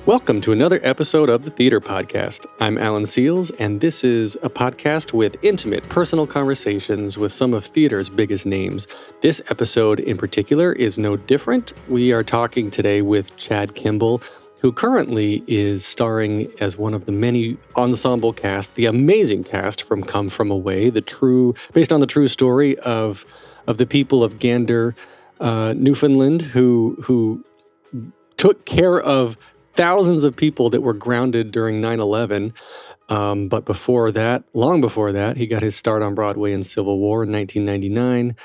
Welcome to another episode of the Theater Podcast. I'm Alan Seals, and this is a podcast with intimate, personal conversations with some of theater's biggest names. This episode in particular is no different. We are talking today with Chad Kimball, who currently is starring as one of the many ensemble cast, the amazing cast from Come From Away, based on the true story of the people of Gander, Newfoundland, who took care of thousands of people that were grounded during 9/11. But long before that, he got his start on Broadway in Civil War in 1999,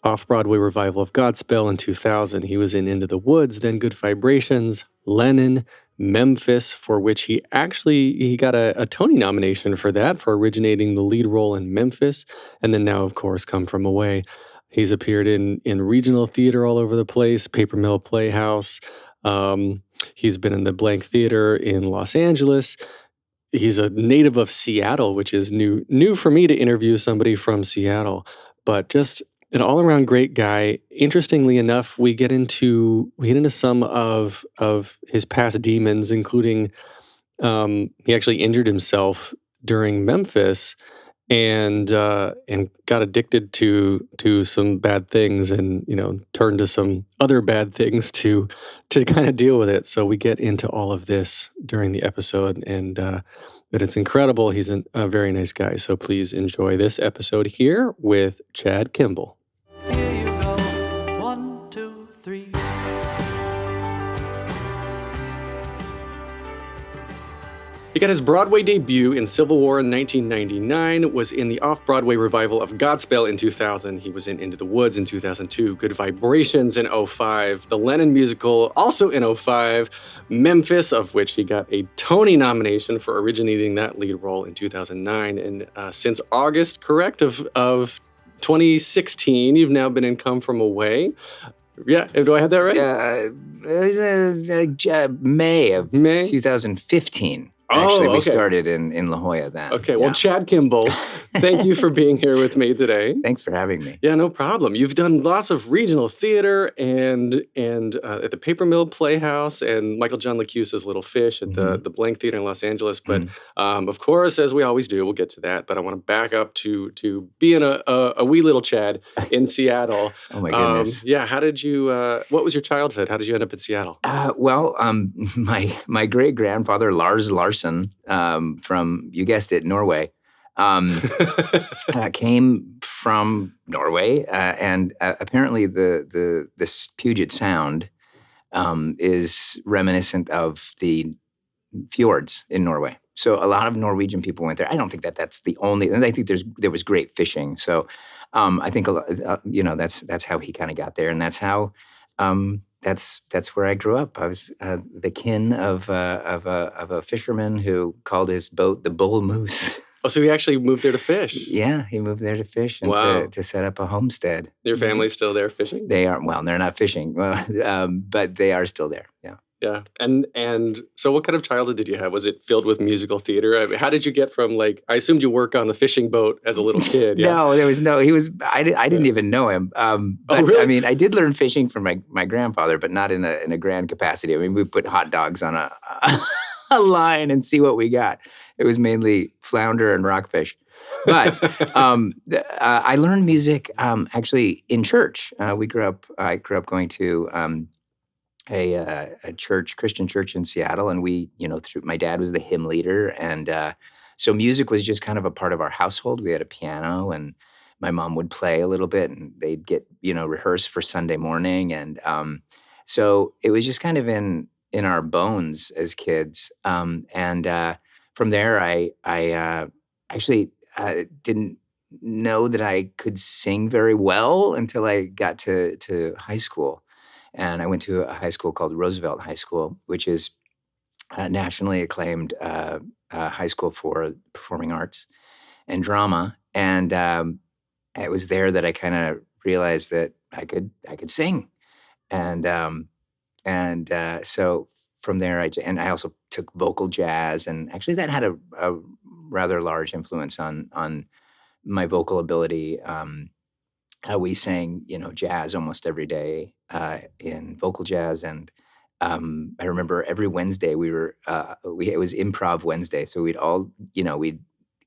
off-Broadway revival of Godspell in 2000. He was in Into the Woods, then Good Vibrations, Lennon, Memphis, for which he got a Tony nomination for originating the lead role in Memphis, and then now, of course, Come From Away. He's appeared in regional theater all over the place, Paper Mill Playhouse. He's been in the Blank Theater in Los Angeles. He's a native of Seattle, which is new for me to interview somebody from Seattle, but just an all-around great guy. Interestingly enough, we get into some of his past demons, including he actually injured himself during Memphis and got addicted to some bad things, and turned to some other bad things to kind of deal with it. So we get into all of this during the episode, and but it's incredible. He's a very nice guy. So please enjoy this episode here with Chad Kimball. Here you go, 1, 2, 3. He got his Broadway debut in Civil War in 1999, was in the off-Broadway revival of Godspell in 2000. He was in Into the Woods in 2002, Good Vibrations in 2005, the Lennon musical also in 2005, Memphis, of which he got a Tony nomination for originating that lead role in 2009. And since August, of 2016, you've now been in Come From Away. Yeah, do I have that right? It was May of 2015. Actually, we started in La Jolla then. Okay, well, Chad Kimball, thank you for being here with me today. Thanks for having me. Yeah, no problem. You've done lots of regional theater and at the Paper Mill Playhouse and Michael John LaCusa's Little Fish at the Blank Theater in Los Angeles. But of course, as we always do, we'll get to that. But I want to back up to being a wee little Chad in Seattle. Oh my goodness. Yeah, how did you? What was your childhood? How did you end up in Seattle? My great grandfather Lars Larsen, from, you guessed it, Norway, came from Norway, and apparently this Puget Sound is reminiscent of the fjords in Norway. So a lot of Norwegian people went there. I don't think that's the only, and I think there was great fishing. So I think that's how he kind of got there, and that's how. That's where I grew up. I was the kin of a fisherman who called his boat the Bull Moose. Oh, so he actually moved there to fish? Yeah, he moved there to fish and to set up a homestead. Your family's still there fishing? They are. Well, they're not fishing, but they are still there. Yeah. Yeah. And so what kind of childhood did you have? Was it filled with musical theater? I mean, how did you get from, I assumed you work on the fishing boat as a little kid. Yeah. No, there was no, I didn't even know him. But really? I mean, I did learn fishing from my grandfather, but not in a grand capacity. I mean, we put hot dogs on a line and see what we got. It was mainly flounder and rockfish. But I learned music actually in church. I grew up going to a church, Christian church in Seattle, and we, my dad was the hymn leader, and so music was just kind of a part of our household. We had a piano, and my mom would play a little bit, and they'd get rehearsed for Sunday morning, and so it was just kind of in our bones as kids. And from there, I actually didn't know that I could sing very well until I got to high school. And I went to a high school called Roosevelt High School, which is a nationally acclaimed high school for performing arts and drama. And it was there that I kind of realized that I could sing. And so from there, I also took vocal jazz, and actually that had a rather large influence on my vocal ability. We sang, jazz almost every day in vocal jazz, and I remember every Wednesday it was Improv Wednesday, so we'd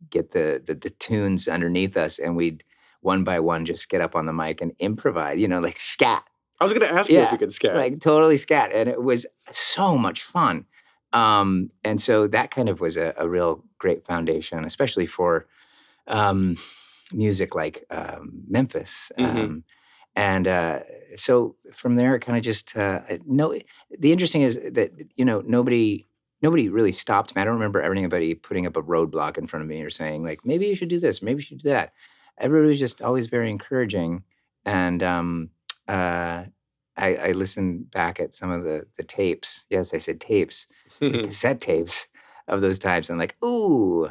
get the tunes underneath us, and we'd one by one just get up on the mic and improvise, like scat. I was going to ask you if you could scat. Like totally scat, and it was so much fun. And so that kind of was a real great foundation, especially for music like Memphis. And so from there, it kind of just no. The interesting is that nobody really stopped me. I don't remember anybody putting up a roadblock in front of me or saying like, maybe you should do this, maybe you should do that. Everybody was just always very encouraging, and I listened back at some of the tapes. Yes, I said tapes, the cassette tapes of those times, and like, ooh.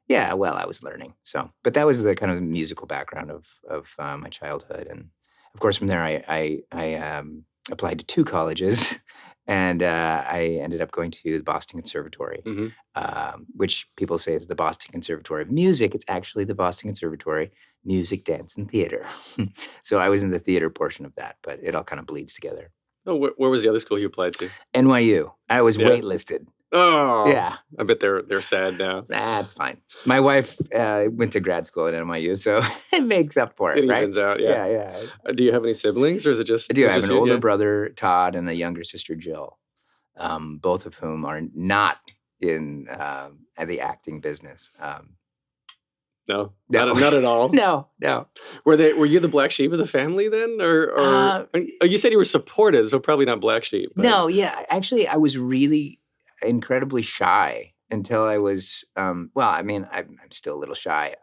Yeah, well, I was learning. So, but that was the kind of musical background of my childhood, and of course, from there, I applied to 2 colleges, and I ended up going to the Boston Conservatory, which people say is the Boston Conservatory of Music. It's actually the Boston Conservatory Music, Dance, and Theater. So I was in the theater portion of that, but it all kind of bleeds together. Oh, where was the other school you applied to? NYU. I was waitlisted. Oh, yeah. I bet they're sad now. That's fine. My wife went to grad school at NYU, so it makes up for it, right? Evens out, yeah. Yeah. Do you have any siblings, or is it just? I do. I have just an older yeah? brother, Todd, and a younger sister, Jill. Both of whom are not in the acting business. No, not at all. No. Were you the black sheep of the family then, or you said you were supported, so probably not black sheep. But. No, yeah. Actually, I was really incredibly shy until I was. I'm still a little shy.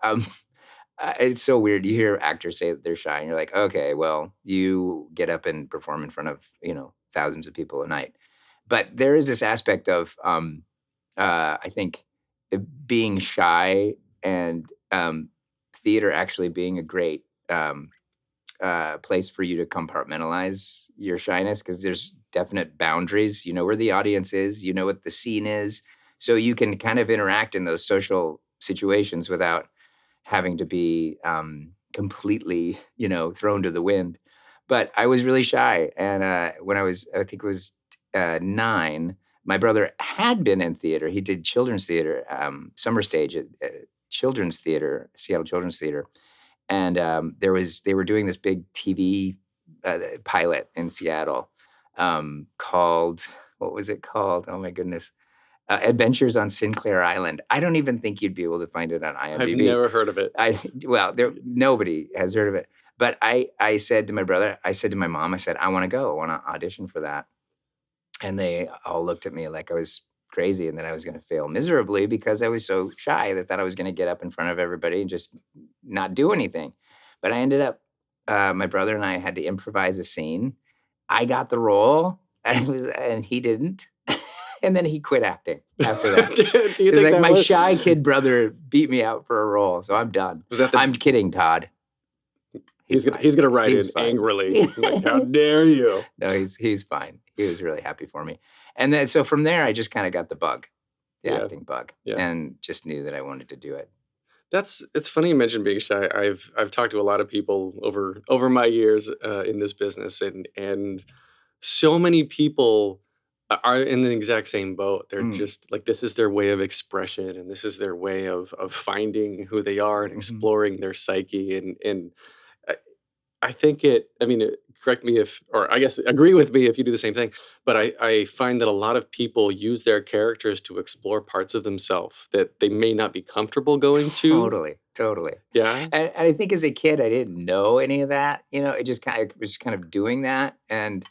It's so weird. You hear actors say that they're shy, and you're like, okay, well, you get up and perform in front of thousands of people a night. But there is this aspect of, I think, being shy and theater actually being a great place for you to compartmentalize your shyness, because there's definite boundaries. You know where the audience is, you know what the scene is, so you can kind of interact in those social situations without having to be completely, thrown to the wind. But I was really shy, and when I think it was 9, my brother had been in theater. He did children's theater, summer stage at Children's Theater, Seattle Children's Theater. And they were doing this big TV pilot in Seattle called, what was it called? Oh my goodness. Adventures on Sinclair Island. I don't even think you'd be able to find it on IMDb. I've never heard of it. Nobody has heard of it. But I said to my brother, I said to my mom, I said, I want to go. I want to audition for that. And they all looked at me like I was crazy and that I was going to fail miserably because I was so shy. They thought I was going to get up in front of everybody and just not do anything. But I ended up, my brother and I had to improvise a scene. I got the role, and he didn't. And then he quit acting after that. Do you think like my shy kid brother beat me out for a role, so I'm done. I'm kidding, Todd. He's gonna write it angrily. Like, how dare you? No, he's fine. He was really happy for me. And then so from there, I just kind of got the bug, acting bug, and just knew that I wanted to do it. It's funny you mentioned being shy. I've talked to a lot of people over my years in this business, and so many people are in the exact same boat. They're just like, this is their way of expression, and this is their way of finding who they are and exploring their psyche. And I think correct me or I guess agree with me if you do the same thing, but I find that a lot of people use their characters to explore parts of themselves that they may not be comfortable going to. Totally. Yeah. And I think as a kid, I didn't know any of that. It just was kind of doing that. And,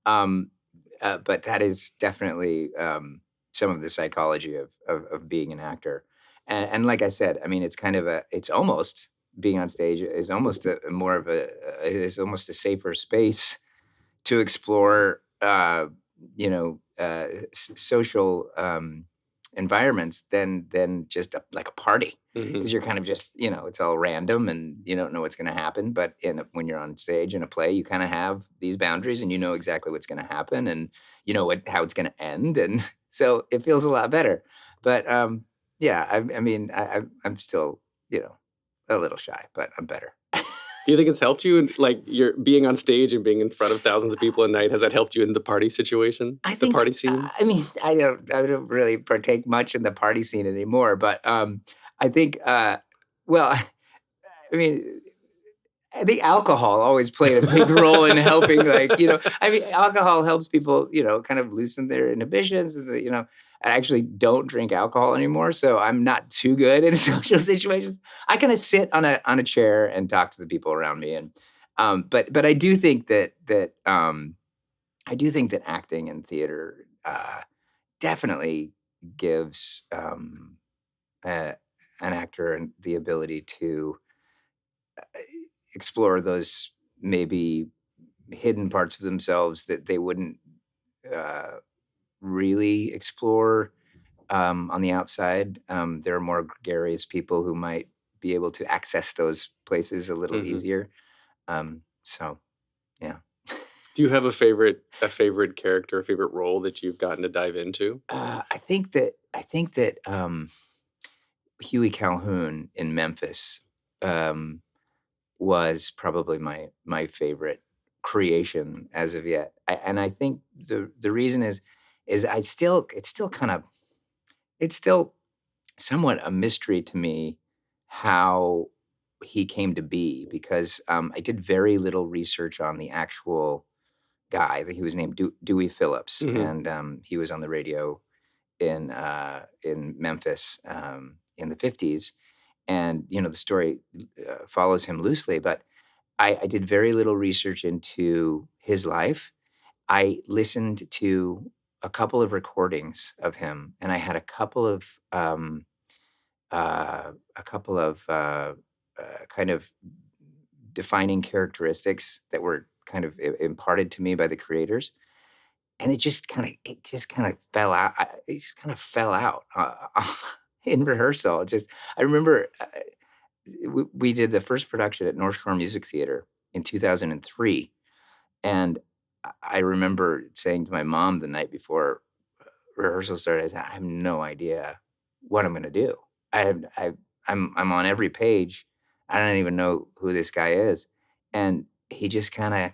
but that is definitely some of the psychology of being an actor. And like I said, it's kind of it's almost, being on stage is almost almost a safer space to explore, social environments than just like a party, because you're kind of just, it's all random and you don't know what's going to happen. But when you're on stage in a play, you kind of have these boundaries and you know exactly what's going to happen and you know how it's going to end, and so it feels a lot better. But I'm still, a little shy, but I'm better. Do you think it's helped you, like, you're being on stage and being in front of thousands of people a night? Has that helped you in the party situation, I the think, party scene? I mean, I don't really partake much in the party scene anymore, but I think, well, I mean, I think alcohol always played a big role in helping, like, I mean, alcohol helps people, kind of loosen their inhibitions. I actually don't drink alcohol anymore, so I'm not too good in social situations. I kind of sit on a chair and talk to the people around me, and but I do think that acting and theater definitely gives a, an actor the ability to explore those maybe hidden parts of themselves that they wouldn't uh, really explore on the outside. There are more gregarious people who might be able to access those places a little Mhm. easier. So, yeah. Do you have a favorite character, a favorite role that you've gotten to dive into? I think that Huey Calhoun in Memphis um, was probably my favorite creation as of yet. And I think the reason is it's still somewhat a mystery to me how he came to be, because I did very little research on the actual guy. That He was named Dewey Phillips, Mhm. and he was on the radio in Memphis in the 50s, and the story follows him loosely. But I did very little research into his life. I listened to a couple of recordings of him, and I had a couple of kind of defining characteristics that were kind of imparted to me by the creators, and it just kind of fell out. It just kind of fell out in rehearsal. I remember we did the first production at North Shore Music Theater in 2003, and I remember saying to my mom the night before rehearsal started, I said, "I have no idea what I'm gonna do. I'm on every page. I don't even know who this guy is." And he just kind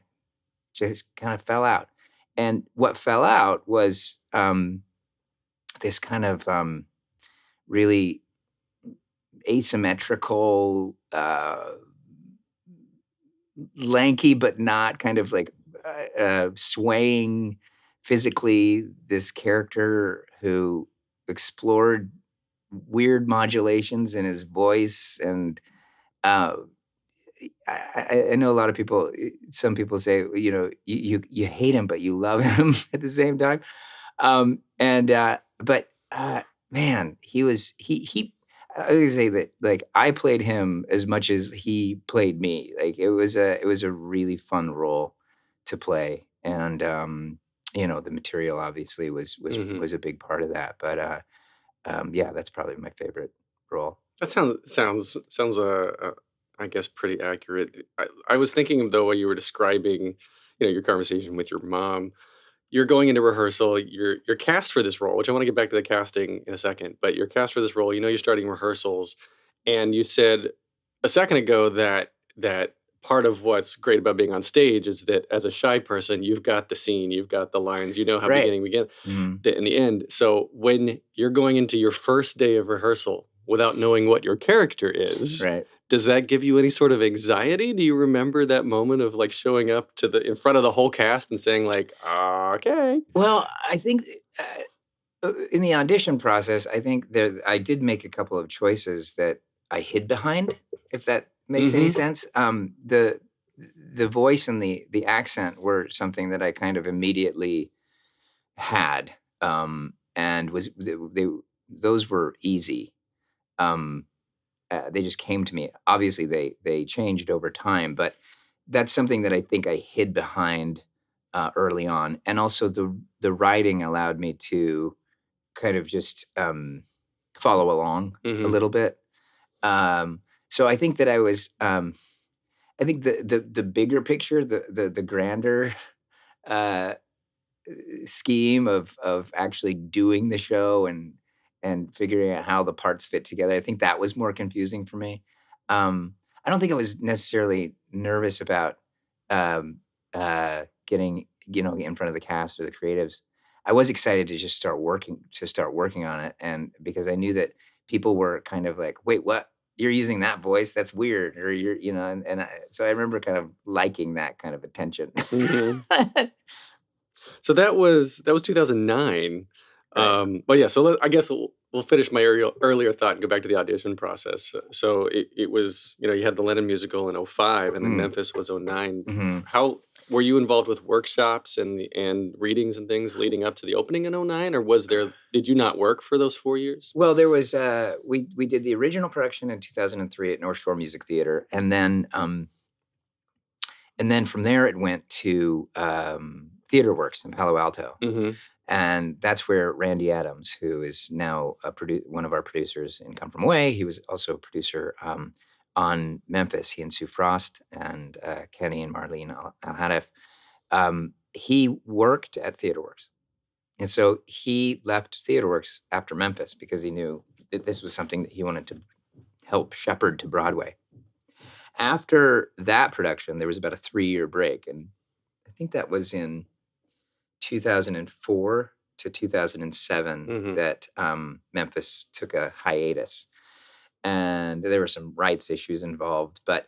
of fell out. And what fell out was this kind of really asymmetrical, lanky but not, kind of like swaying physically, this character who explored weird modulations in his voice. And uh, I know a lot of people. Some people say, you hate him, but you love him at the same time. And but Man, he. I would say that, like, I played him as much as he played me. Like, it was a really fun role to play, and the material obviously Mhm. was a big part of that. But yeah, that's probably my favorite role. That sounds, I guess, pretty accurate. I was thinking, though, while you were describing, your conversation with your mom. You're going into rehearsal, you're cast for this role, which I wanna get back to the casting in a second, but you're cast for this role, you're starting rehearsals, and you said a second ago that part of what's great about being on stage is that as a shy person, you've got the scene, you've got the lines, you know how Right. beginning begin Mhm. the in the end. So when you're going into your first day of rehearsal without knowing what your character is, Right. does that give you any sort of anxiety? Do you remember that moment of, like, showing up to the in front of the whole cast and saying, like, "Okay." Well, I think in the audition process, I think I did make a couple of choices that I hid behind, if that makes any Mhm. sense. The voice and the accent were something that I kind of immediately had, and those were easy. Um, they just came to me. Obviously, they changed over time, but that's something that I think I hid behind early on, and also the writing allowed me to kind of just follow along a Mhm. little bit. Um, so I think that I think the bigger picture, the grander uh, scheme of actually doing the show and figuring out how the parts fit together. I think that was more confusing for me. Um, I don't think I was necessarily nervous about getting, in front of the cast or the creatives. I was excited to just start working on it, and because I knew that people were kind of like, "Wait, what? You're using that voice? That's weird." Or so I remember kind of liking that kind of attention. hmm So that was 2009. Right. But yeah, so I guess we'll finish my earlier thought and go back to the audition process. So it was, you had the Lennon musical in 05 and then Mm. Memphis was 09. hmm How were you involved with workshops and readings and things leading up to the opening in 09, or did you not work for those 4 years? Well, there was we did the original production in 2003 at North Shore Music Theater, and then from there it went to Theater Works in Palo Alto. hmm And that's where Randy Adams, who is now one of our producers in Come From Away, he was also a producer on Memphis. He and Sue Frost and Kenny and Marlene Al-Hadif. He worked at TheaterWorks. And so he left TheaterWorks after Memphis because he knew that this was something that he wanted to help shepherd to Broadway. After that production, there was about a 3-year break. And I think that was in 2004 to 2007 Mhm. that Memphis took a hiatus, and there were some rights issues involved. But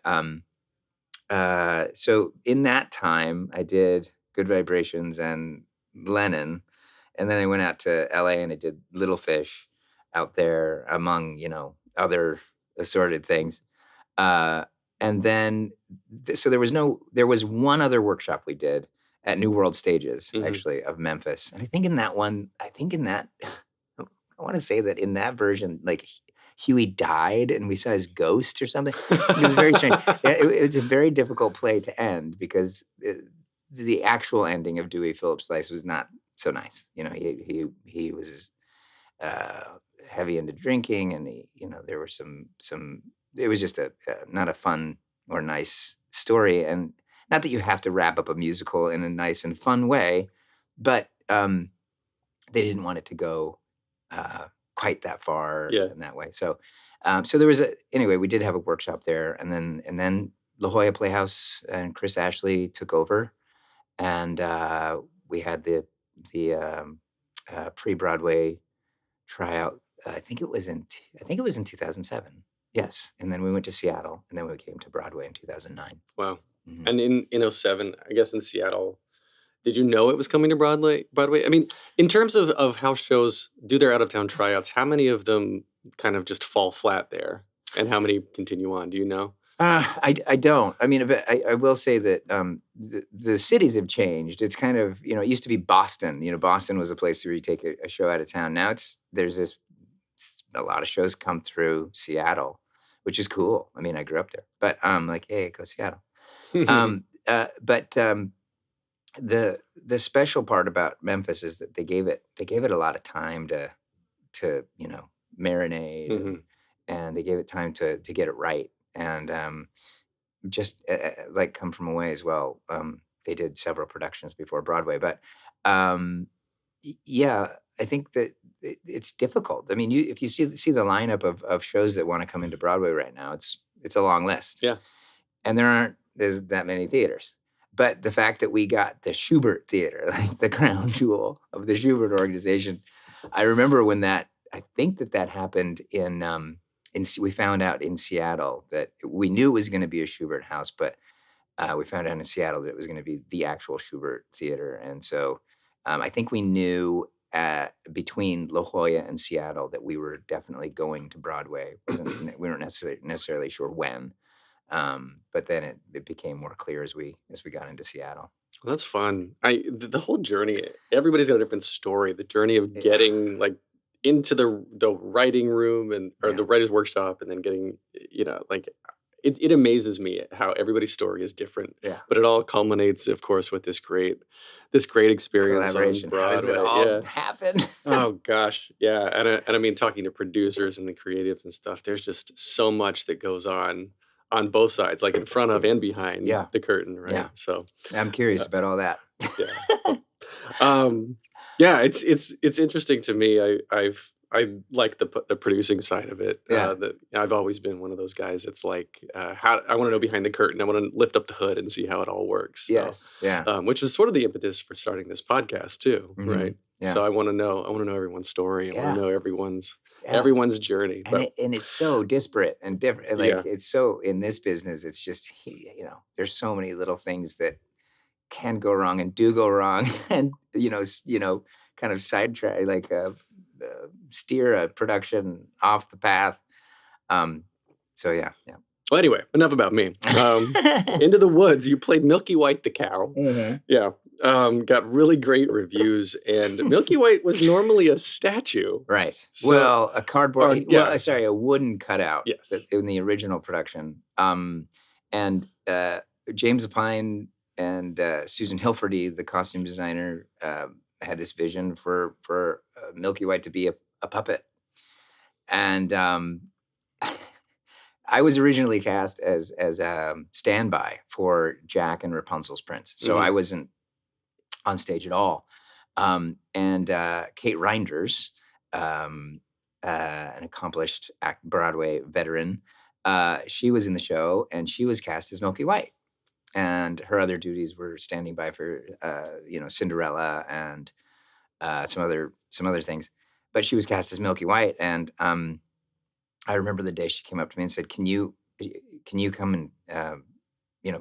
so in that time, I did Good Vibrations and Lennon, and then I went out to LA and I did Little Fish out there, among other assorted things. And then so there was one other workshop we did at New World Stages, Mhm. actually, of Memphis. And I think in that I want to say that in that version, like Huey died and we saw his ghost or something. It was very strange. Yeah, it was a very difficult play to end because the actual ending of Dewey Phillips Slice was not so nice. He was heavy into drinking, and there were some. It was just not a fun or nice story, and not that you have to wrap up a musical in a nice and fun way, but they didn't want it to go quite that far Yeah. in that way. So, so there was anyway. We did have a workshop there, and then La Jolla Playhouse and Chris Ashley took over, and we had the pre-Broadway tryout. I think it was in 2007. Yes, and then we went to Seattle, and then we came to Broadway in 2009. Wow. Mhm. And in 07, I guess in Seattle, did you know it was coming to Broadway? I mean, in terms of how shows do their out of town tryouts, how many of them kind of just fall flat there, and how many continue on? Do you know? I don't. I mean, but I will say that the cities have changed. It's kind of, it used to be Boston. Boston was a place where you take a show out of town. Now there's a lot of shows come through Seattle, which is cool. I mean, I grew up there, but like, hey, go Seattle. But the special part about Memphis is that they gave it a lot of time to marinate, Mhm. and they gave it time to get it right. And just like Come From Away as well. They did several productions before Broadway, but yeah, I think that it's difficult. I mean, if you see the lineup of shows that want to come into Broadway right now, it's a long list. Yeah. And there's that many theaters. But the fact that we got the Schubert Theater, like the crown jewel of the Schubert organization, I remember when I think that happened we found out in Seattle that we knew it was going to be a Schubert house, but we found out in Seattle that it was going to be the actual Schubert Theater. And so I think we knew between La Jolla and Seattle that we were definitely going to Broadway. We weren't necessarily sure when. But then it became more clear as we got into Seattle. Well, that's fun. The whole journey, everybody's got a different story. The journey of Yeah. getting like into the writing room or Yeah. the writer's workshop, and then getting, like it amazes me how everybody's story is different. Yeah. But it all culminates, of course, with this great experience on Collaboration. How does it Broadway. all Yeah. happen? Oh gosh, yeah, and I mean, talking to producers and the creatives and stuff, there's just so much that goes on both sides, like in front of and behind Yeah. the curtain, right? Yeah. So, I'm curious about all that. yeah, yeah, it's interesting to me. I like the producing side of it. Yeah. That I've always been one of those guys. It's like how I want to know behind the curtain. I want to lift up the hood and see how it all works. So, Yes. Yeah. which was sort of the impetus for starting this podcast too, Mhm. right? Yeah. So I want to know. I want to know everyone's story. I want Yeah. to know everyone's Yeah. journey. And But it's so disparate and different. And, yeah, like, it's so in this business, it's just, there's so many little things that can go wrong and do go wrong, and kind of sidetrack, like steer a production off the path. So yeah. well, anyway, enough about me. Into the Woods, you played Milky White the cow. Mhm. Yeah. Got really great reviews. And Milky White was normally a statue. Right. So- well, a cardboard. yeah. Well, sorry, a wooden cutout. Yes. In the original production. And James Lapine and Susan Hilferty, the costume designer, had this vision for Milky White to be a puppet. And I was originally cast as standby for Jack and Rapunzel's prince, so Mhm. I wasn't on stage at all. And Kate Reinders, an accomplished Broadway veteran, she was in the show, and she was cast as Milky White. And her other duties were standing by for Cinderella and some other things. But she was cast as Milky White, and I remember the day she came up to me and said, "Can you come and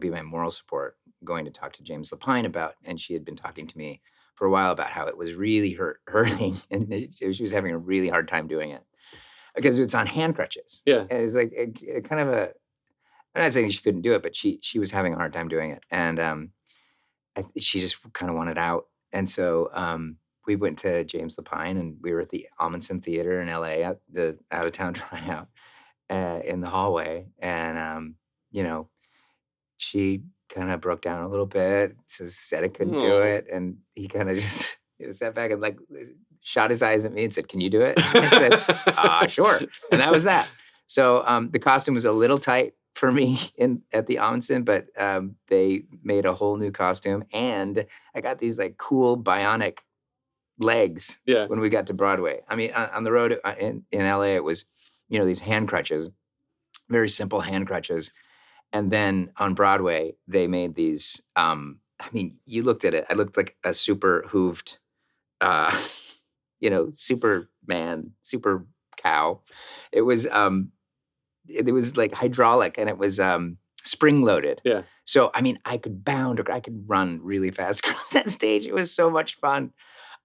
be my moral support? I'm going to talk to James Lapine about." And she had been talking to me for a while about how it was really hurting, and she was having a really hard time doing it because it's on hand crutches. Yeah. And it's like a kind of a. I'm not saying she couldn't do it, but she was having a hard time doing it, and she just kind of wanted out. And so we went to James Lapine, and we were at the Amundsen Theater in LA at the out of town tryout in the hallway, and she kind of broke down a little bit, so said I couldn't do Aw. it, and he kind of just sat back and like shot his eyes at me and said, "Can you do it?" I said, "Sure," and that was that. So the costume was a little tight for me at the Amundsen, but they made a whole new costume, and I got these like cool bionic legs Yeah. when we got to Broadway. I mean, on the road in LA, it was these hand crutches, very simple hand crutches, and then on Broadway they made these. I mean, you looked at it. I looked like a super hooved, Superman, super cow. It was like hydraulic, and it was spring loaded. Yeah. So, I mean, I could bound or I could run really fast across that stage. It was so much fun.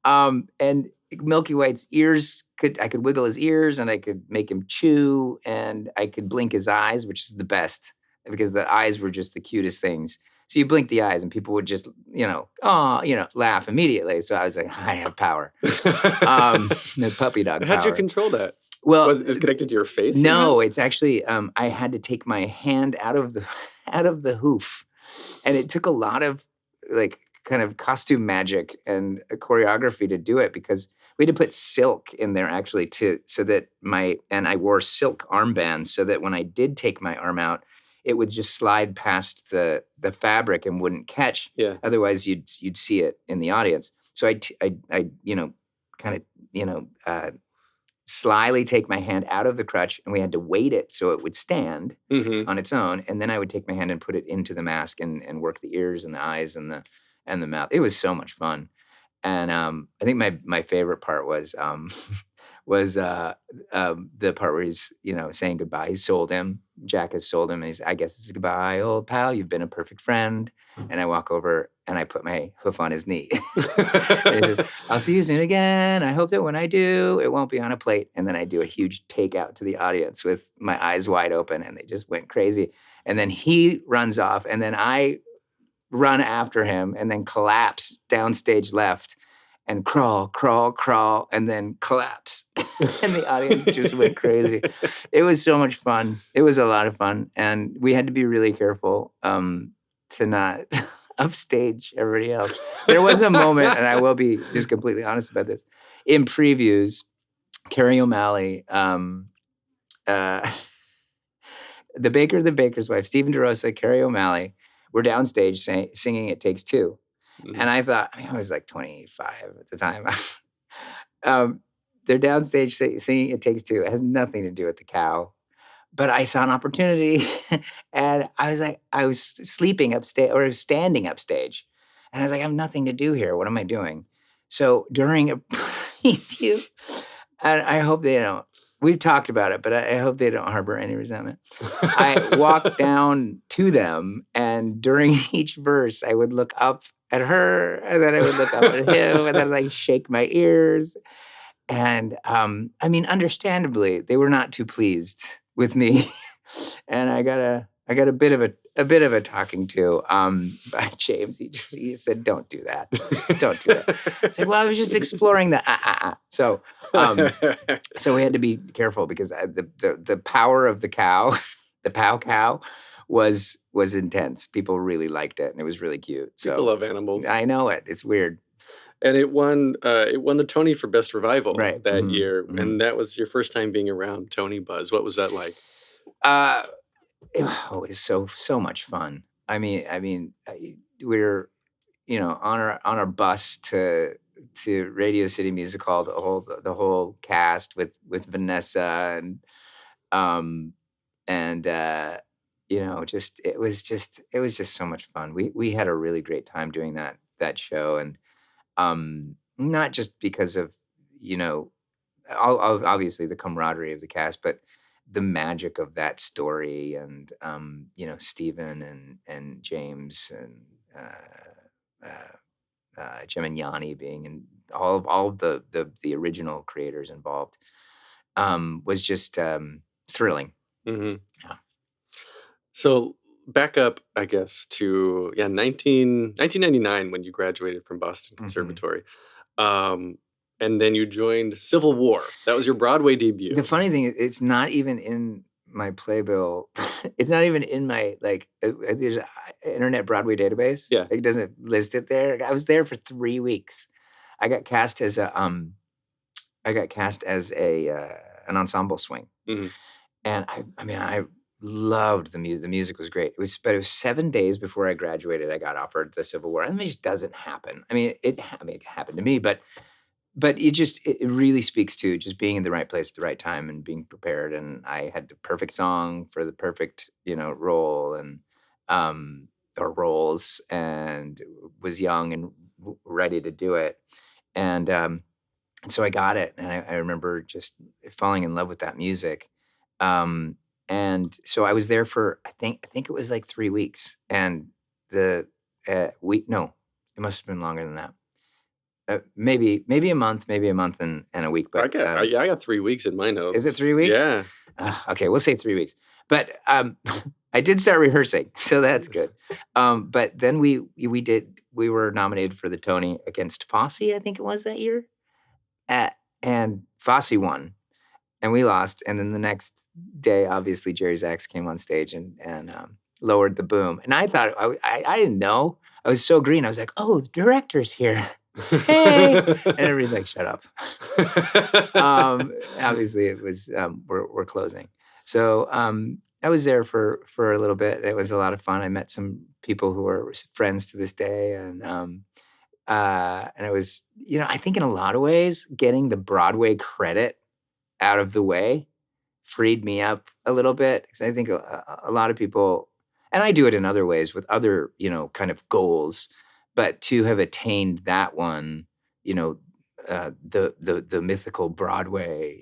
And Milky White's ears, I could wiggle his ears, and I could make him chew, and I could blink his eyes, which is the best because the eyes were just the cutest things. So you blink the eyes and people would just, laugh immediately. So I was like, I have power. The puppy dog How'd you power. control that? Well, Was it connected to your face? no, it's actually I had to take my hand out of the hoof, and it took a lot of like kind of costume magic and choreography to do it because we had to put silk in there actually so that I wore silk armbands so that when I did take my arm out, it would just slide past the fabric and wouldn't catch. Yeah. Otherwise, you'd see it in the audience. So I slyly take my hand out of the crutch, and we had to weight it so it would stand Mm-hmm. on its own. And then I would take my hand and put it into the mask and work the ears and the eyes and the mouth. It was so much fun. And I think my favorite part was the part where he's saying goodbye. He sold him. Jack has sold him, and I guess it's goodbye, old pal. You've been a perfect friend. And I walk over and I put my hoof on his knee. And he says, "I'll see you soon again. I hope that when I do, it won't be on a plate." And then I do a huge takeout to the audience with my eyes wide open, and they just went crazy. And then he runs off, and then I run after him, and then collapse downstage left, and crawl, and then collapse. And the audience just went crazy. It was so much fun. It was a lot of fun, and we had to be really careful to not upstage everybody else. There was a moment, and I will be just completely honest about this. In previews, Carrie O'Malley, the baker's wife, Stephen DeRosa, Carrie O'Malley, were downstage singing "It Takes Two." Mhm. And I thought, I was like 25 at the time. they're downstage singing It Takes Two. It has nothing to do with the cow. But I saw an opportunity and I was sleeping upstage or standing upstage. And I was like, I have nothing to do here. What am I doing? So during a preview, and I hope they don't, we've talked about it, but I hope they don't harbor any resentment. I walked down to them, and during each verse, I would look up at her, and then I would look up at him, and then like shake my ears. And I mean, understandably, they were not too pleased with me, and I got a bit of a talking to by James. He said, "Don't do that, don't do that." I said, "Well, I was just exploring the So so we had to be careful because the power of the cow, the pow cow, was intense. People really liked it, and it was really cute. So People love animals. I know it. It's weird. And it won the Tony for Best Revival that year. Mhm. And that was your first time being around Tony buzz. What was that like? It was so much fun. I mean, we're on our bus to Radio City Music Hall, the whole cast with Vanessa and just it was just so much fun. We had a really great time doing that show, and not just because of obviously the camaraderie of the cast, but the magic of that story, and Stephen and James and Jim and Yanni being, and all of the original creators involved, was just thrilling. Mm-hmm. Yeah. So back up, I guess, to 1999 when you graduated from Boston Conservatory. And then you joined Civil War. That was your Broadway debut. The funny thing is, it's not even in my playbill. It's not even in my there's an Internet Broadway database. Yeah, it doesn't list it there. I was there for 3 weeks. I got cast as an ensemble swing, and I loved the music. The music was great. But it was 7 days before I graduated. I got offered the Civil War, and it just doesn't happen. It happened to me, but it really speaks to just being in the right place at the right time and being prepared. And I had the perfect song for the perfect, role and or roles, and was young and ready to do it. And so I got it, and I remember just falling in love with that music. And so I was there for I think it was like 3 weeks, and it must have been longer than that. Maybe a month and a week. But I got 3 weeks in my notes. Is it 3 weeks? Yeah. Okay, we'll say 3 weeks. But I did start rehearsing, so that's good. But then we were nominated for the Tony against Fosse, I think it was that year, and Fosse won, and we lost. And then the next day, obviously, Jerry Zaks came on stage and lowered the boom, and I thought I didn't know. I was so green. I was like, "Oh, the director's here." Hey, and everybody's like, "Shut up." Obviously, it was we're closing, so I was there for a little bit. It was a lot of fun. I met some people who are friends to this day, and it was, I think in a lot of ways, getting the Broadway credit out of the way freed me up a little bit, because I think a lot of people, and I do it in other ways with other kind of goals. But to have attained that one, the mythical Broadway,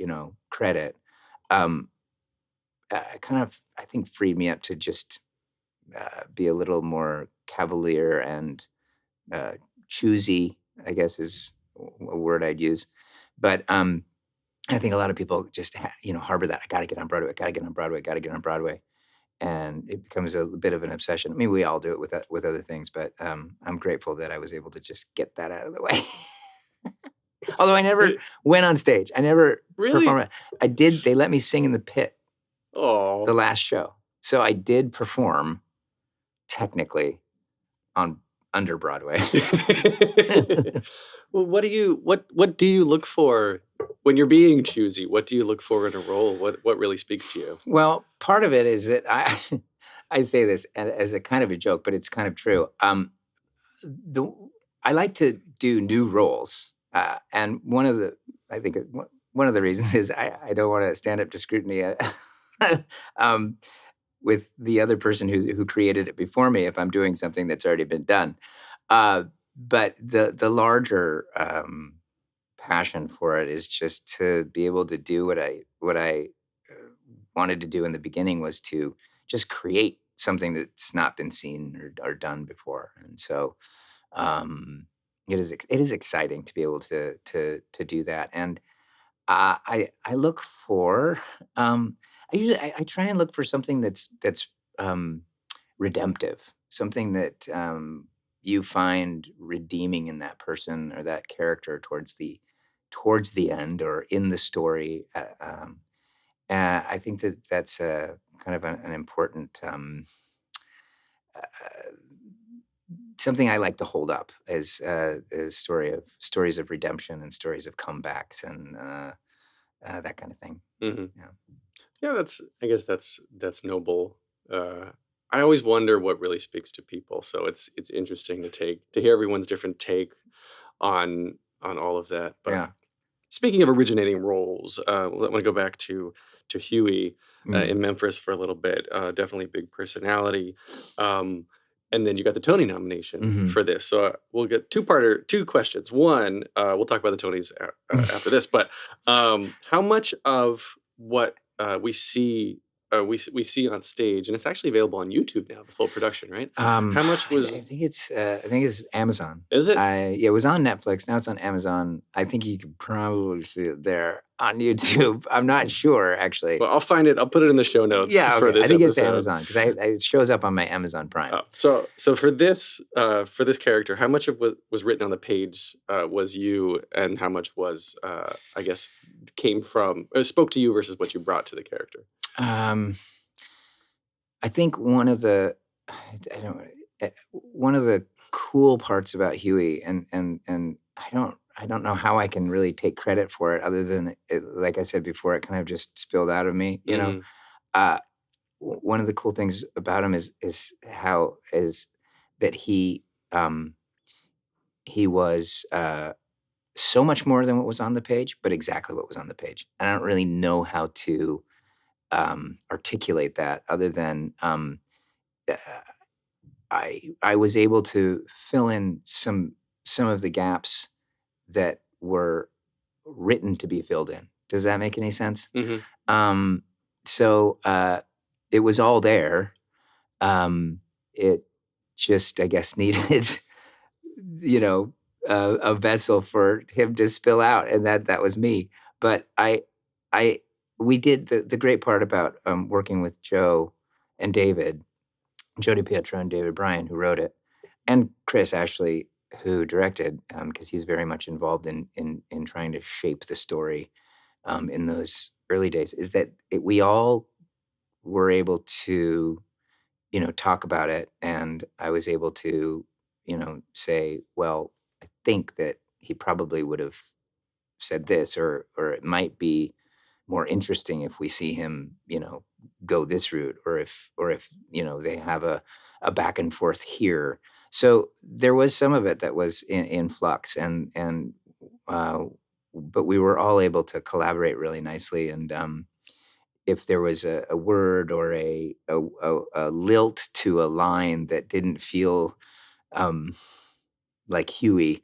credit, kind of, I think, freed me up to just be a little more cavalier and choosy, I guess is a word I'd use. But I think a lot of people just harbor that. I got to get on Broadway. Got to get on Broadway. Got to get on Broadway. And it becomes a bit of an obsession. I mean, we all do it with other things, but I'm grateful that I was able to just get that out of the way. Although I never went on stage. I never performed. I did. They let me sing in the pit. Oh, the last show. So I did perform technically under Broadway. Well, what do you look for when you're being choosy? What do you look for in a role? What really speaks to you? Well, part of it is that I say this as a kind of a joke, but it's kind of true. I like to do new roles, and one of one of the reasons is I don't want to stand up to scrutiny um, with the other person who created it before me if I'm doing something that's already been done. But the larger passion for it is just to be able to do what I wanted to do in the beginning, was to just create something that's not been seen or done before. And so um, it is exciting to be able to do that. And I look for I try and look for something that's um, redemptive, something that you find redeeming in that person or that character towards the end or in the story. I think that's a kind of an important uh, something I like to hold up as a stories of redemption and stories of comebacks and that kind of thing. Hmm. Yeah. Yeah, I guess that's noble. I always wonder what really speaks to people, so it's interesting to hear everyone's different take on all of that. But Yeah. speaking of originating roles, I want to go back to Huey Mm. in Memphis for a little bit. Definitely big personality, um, and then you got the Tony nomination Hmm. for this. So we'll get two questions. One, we'll talk about the Tonys after this. But how much of what we see on stage, and it's actually available on YouTube now, the full production, right? How much I was think it's Amazon. is it? Yeah, it was on Netflix. Now it's on Amazon. I think you could probably see it there on YouTube. I'm not sure actually. Well, I'll find it. I'll put it in the show notes Yeah, for okay. I this think it's episode. Amazon because it shows up on my Amazon Prime. Oh, so for this character, how much of what was written on the page was you, and how much was I guess came from spoke to you versus what you brought to the character? Um, I think I don't one of the cool parts about Huey, and I don't know how I can really take credit for it other than like I said before, it kind of just spilled out of me. Hmm. Uh, One of the cool things about him is that um, he was so much more than what was on the page, but exactly what was on the page. And I don't really know how to articulate that other than uh, I was able to fill in some of the gaps that were written to be filled in. Does that make any sense? Hmm. Um, so it was all there. It just, I guess, needed, you know, a vessel for him to spill out, and that was me. But I, we did the great part about working with Joe and David, Joe DiPietro and David Bryan, who wrote it, and Chris Ashley, who directed, because he's very much involved in trying to shape the story in those early days. Is that we all were able to talk about it, and I was able to say, well, I think that he probably would have said this, or it might be more interesting if we see him go this route, or if they have a back and forth here. So there was some of it that was in flux, and uh, but we were all able to collaborate really nicely. And if there was a word or a lilt to a line that didn't feel um, like Huey,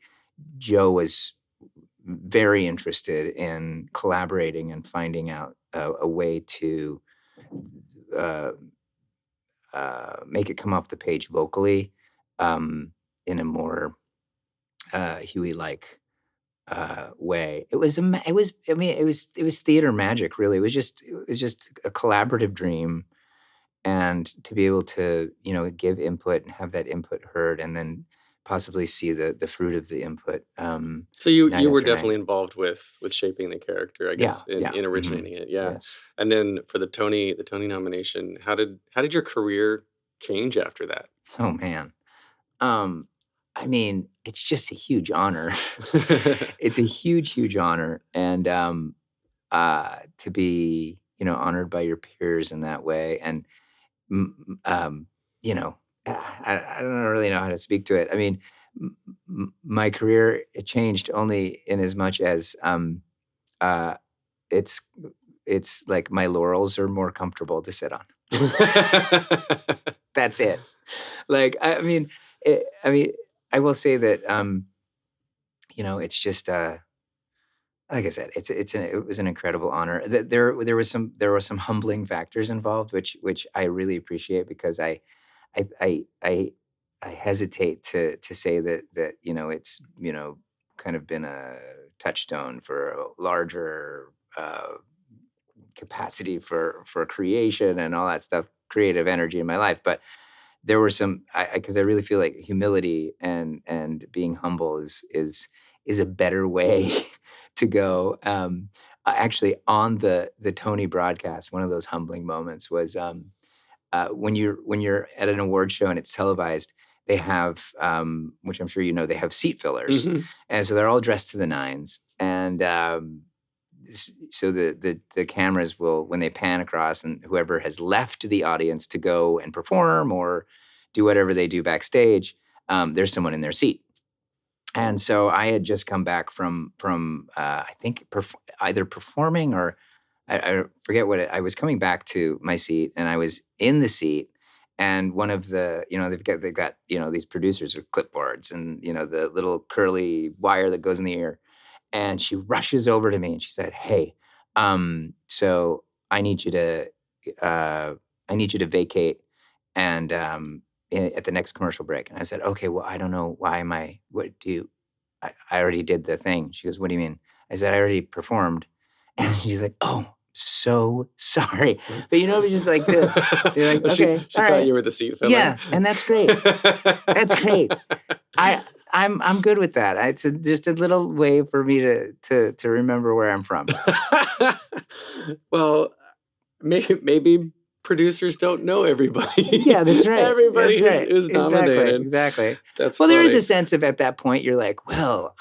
Joe was very interested in collaborating and finding out a way to uh, make it come off the page vocally um, in a more Huey-like way. It was theater magic, really. It was just a collaborative dream, and to be able to give input and have that input heard, and then possibly see the fruit of the input So you night you were after night. definitely involved with shaping the character, I Yeah, guess, in yeah. in Hmm. originating it. Yeah. Yes. And then for the Tony nomination, how did your career change after that? Oh man. Um, I mean, it's just a huge honor. It's a huge, huge honor, and to be honored by your peers in that way, and mm, mm, um, you know, I don't really know how to speak to it. I mean, my career, it changed only in as much as uh, it's like my laurels are more comfortable to sit on. That's it. Like, I mean, I will say that, it's just, like I said, it was an incredible honor. There were some humbling factors involved, which I really appreciate because I I I I hesitate to say that it's kind of been a touchstone for a larger capacity for creation and all that stuff, creative energy in my life. But there were some because I really feel like humility and being humble is a better way to go. Actually, on the Tony broadcast, one of those humbling moments was when you're at an award show and it's televised. They have, which I'm sure you know, they have seat fillers, Mhm. and so they're all dressed to the nines, and so the cameras will, when they pan across, and whoever has left the audience to go and perform or do whatever they do backstage, there's someone in their seat. And so I had just come back from I think either performing or I forget what I was coming back to my seat, and I was in the seat, and one of the they've got these producers with clipboards and the little curly wire that goes in the ear, and she rushes over to me and she said, "Hey, so I need you to vacate and at the next commercial break." And I said, "Okay, well, I don't know why am I. What do you? I already did the thing." She goes, "What do you mean?" I said, "I already performed," and she's like, "Oh, so sorry," but it's just like you're like, She "Okay, she all thought right, you were the seat filler. yeah," and that's great. That's great. I'm good with that. It's just a little way for me to remember where I'm from. Well, maybe producers don't know everybody. Yeah, that's right. Everybody That's right. is Exactly. nominated. Exactly. That's Well, there is funny. a sense of at that point you're like, well,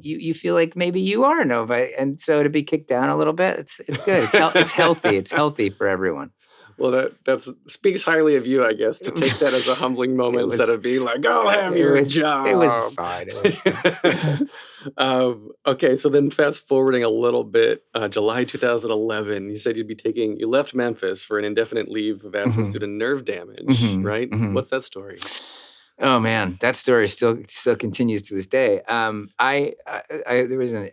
you feel like maybe you are nobody, and so to be kicked down a little bit, it's good. It's healthy. It's healthy for everyone. Well, that speaks highly of you, I guess, to take that as a humbling moment was- instead of being like, "I'll have It your was job." it was fine. It was fine. Okay, so then fast forwarding a little bit, July 2011, you said you left Memphis for an indefinite leave of absence Mhm. due to nerve damage, Mhm. right? Mhm. What's that story? Oh man, that story still continues to this day. I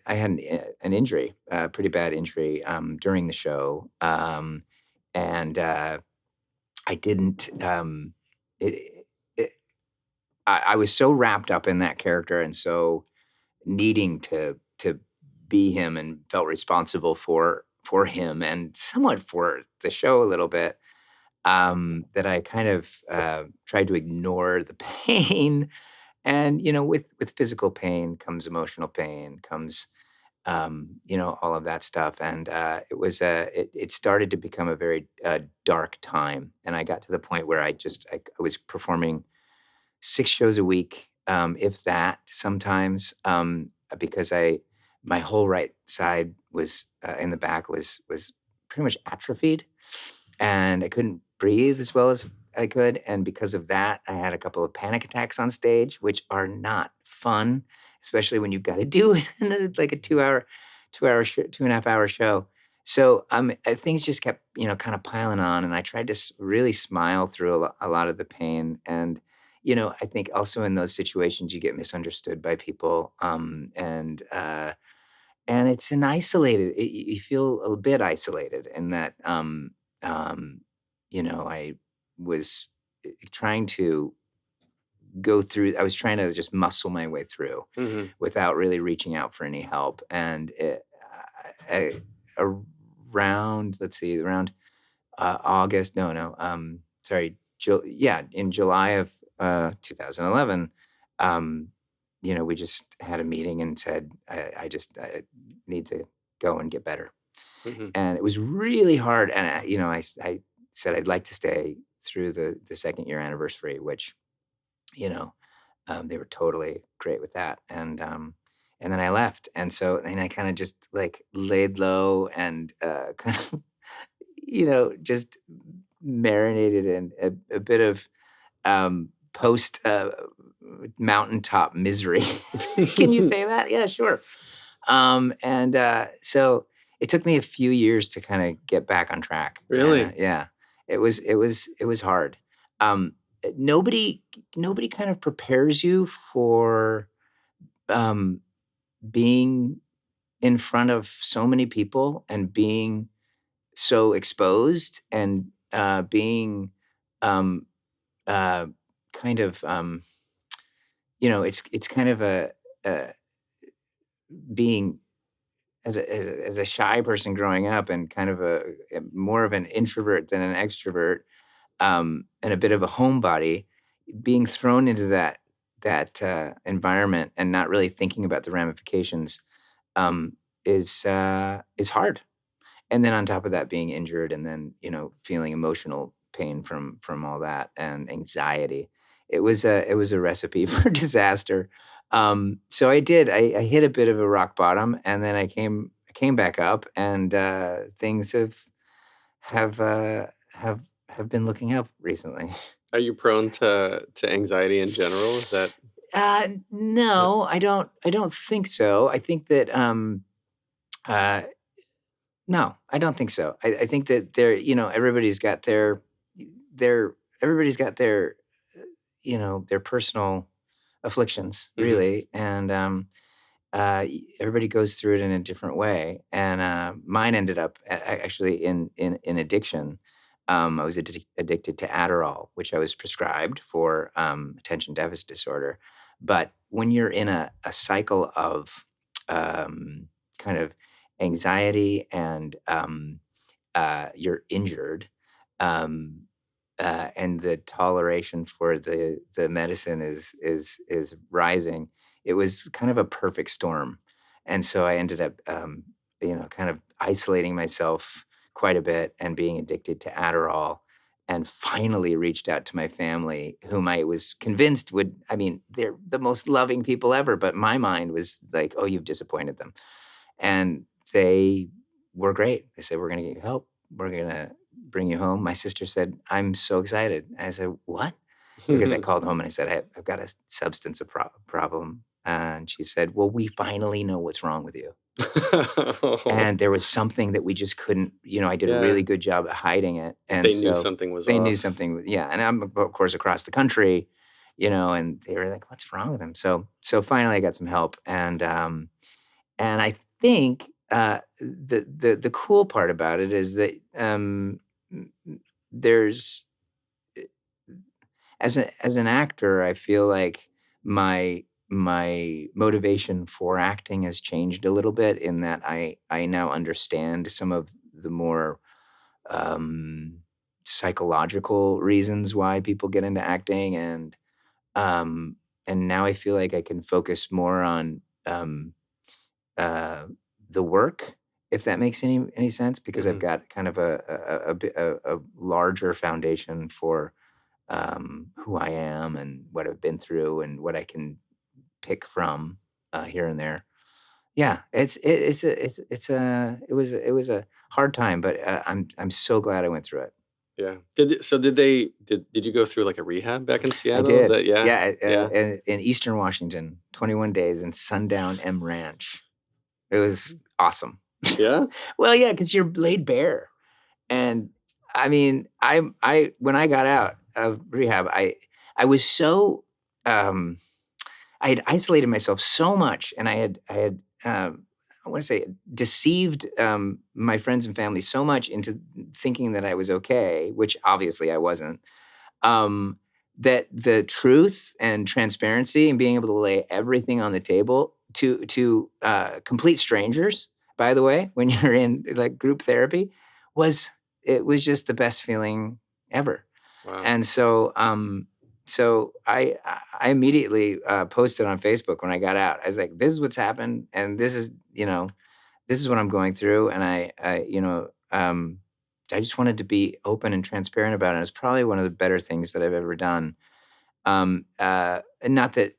had an injury, a pretty bad injury, during the show, and I didn't. It, it, I was so wrapped up in that character and so needing to be him and felt responsible for him and somewhat for the show a little bit, that I kind of tried to ignore the pain. And with physical pain comes emotional pain, comes all of that stuff. And it started to become a very dark time. And I got to the point where I was performing 6 shows a week, if that, sometimes, because my whole right side was in the back was pretty much atrophied, and I couldn't breathe as well as I could. And because of that, I had a couple of panic attacks on stage, which are not fun, especially when you've got to do it in like a 2.5 hour show. So things just kept, kind of piling on, and I tried to really smile through a lot of the pain. And I think also in those situations you get misunderstood by people, and it's an isolated. You feel a bit isolated in that. I was trying to go through. I was trying to just muscle my way through Mhm. without really reaching out for any help. And around, let's see, around August. No, sorry, yeah, in July of 2011, we just had a meeting and said, I need to go and get better. Mhm. And it was really hard. And I said I'd like to stay through the second year anniversary, which you know they were totally great with that. And then I left, and so and I kind of just like laid low and kind of just marinated in a bit of post mountaintop misery. Can you say that? Yeah, sure. And so it took me a few years to kind of get back on track. Really? Yeah. It was hard. Um, nobody kind of prepares you for um, being in front of so many people and being so exposed and being um, uh, kind of it's kind of a being as a shy person growing up and kind of a more of an introvert than an extrovert, and a bit of a homebody, being thrown into that environment and not really thinking about the ramifications um, is hard. And then on top of that, being injured and then feeling emotional pain from all that and anxiety. It was a recipe for disaster. So I hit a bit of a rock bottom, and then I came back up, and things have been looking up recently. Are you prone to anxiety in general? Is that No, I don't think so. I think that uh, no, I don't think so. I think that everybody's got their everybody's got their personal afflictions, Mhm. really, and everybody goes through it in a different way. And mine ended up actually in addiction. I was addicted to Adderall, which I was prescribed for attention deficit disorder. But when you're in a cycle of kind of anxiety and you're injured, um, and the toleration for the medicine is rising. It was kind of a perfect storm, and so I ended up, kind of isolating myself quite a bit and being addicted to Adderall. And finally reached out to my family, whom I was convinced would. I mean, they're the most loving people ever, but my mind was like, "Oh, you've disappointed them." And they were great. They said, "We're gonna get you help. We're gonna bring you home." My sister said, "I'm so excited." And I said, "What?" Because I called home and I said, I've got a substance problem. And she said, "Well, we finally know what's wrong with you." And there was something that we just couldn't, I did a Yeah, really good job at hiding it. And they knew so something was they knew off. something, yeah. And I'm, of course, across the country, and they were like, "What's wrong with him?" So finally I got some help. And I think the cool part about it is that m- m- there's as an actor, I feel like my motivation for acting has changed a little bit in that I now understand some of the more um, psychological reasons why people get into acting, um, and now I feel like I can focus more on uh, the work, if that makes any sense, because I've Mhm. got kind of a larger foundation for who I am and what I've been through and what I can pick from here and there. Yeah, it was a hard time, but I'm so glad I went through it. Yeah. Did you go through, like, a rehab back in I Seattle? Is did. that yeah? Yeah, Yeah. in Eastern Washington, 21 days in Sundown M Ranch. It was awesome. Yeah? Well, yeah, because you're laid bare. And I mean, I when I got out of rehab, I was so um, I had isolated myself so much, and I had I want to say deceived my friends and family so much into thinking that I was okay, which obviously I wasn't. Um, that the truth and transparency and being able to lay everything on the table to complete strangers, by the way, when you're in like group therapy, was it was just the best feeling ever. Wow. And so I immediately posted on Facebook when I got out. I was like, "This is what's happened, and this is what I'm going through." And I just wanted to be open and transparent about it. It's probably one of the better things that I've ever done. And not that